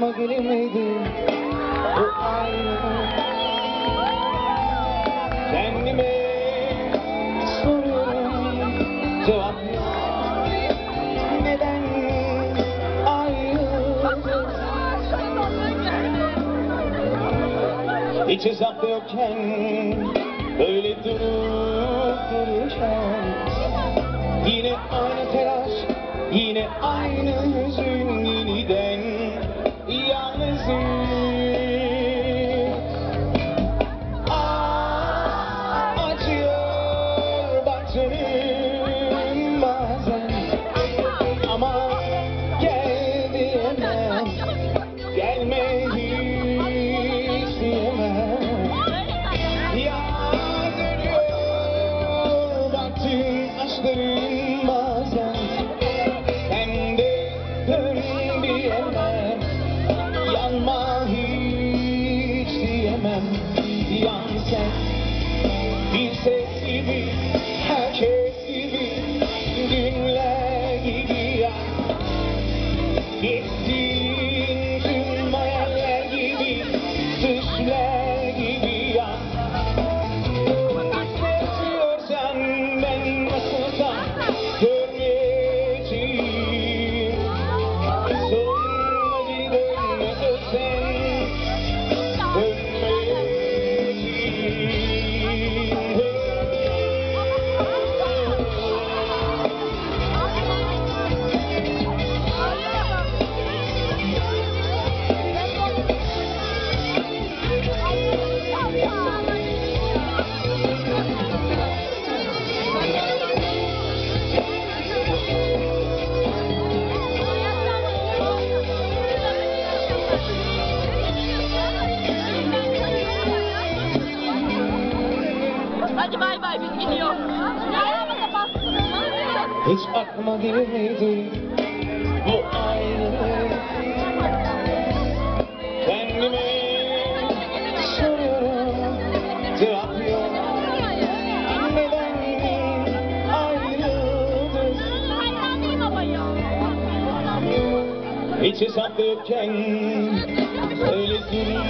aklıma gelmedi bu aynı. Kendime soruyorum, cevap yok. Neden ayrıldık? Hiç hesap yokken, böyle durup dururken, yine aynı telaş, yine aynı hüzün, yeniden yalnızım. Acıyor batınım bazen, ama gel diyemem, gelme hiç diyemem. Yaz ölüyor baktığın aşkların bazen, sen de dön diyemem, yanma hiç diyemem. Yan sen, bir ses gibi, herkes gibi, günler gibi yan. Gittin tüm hayaller gibi, düşler gibi yan. Seviyorsan ben nasılsam görmeyeceğim. Sonuna bir dönme ölsen, Hadi bay bay, biz gidiyoruz. hiç aklıma gelmedi bu ayrılık. Kendime soruyorum, cevap yok. Neden ayrıldık? Hiç hesap yokken, öyle durup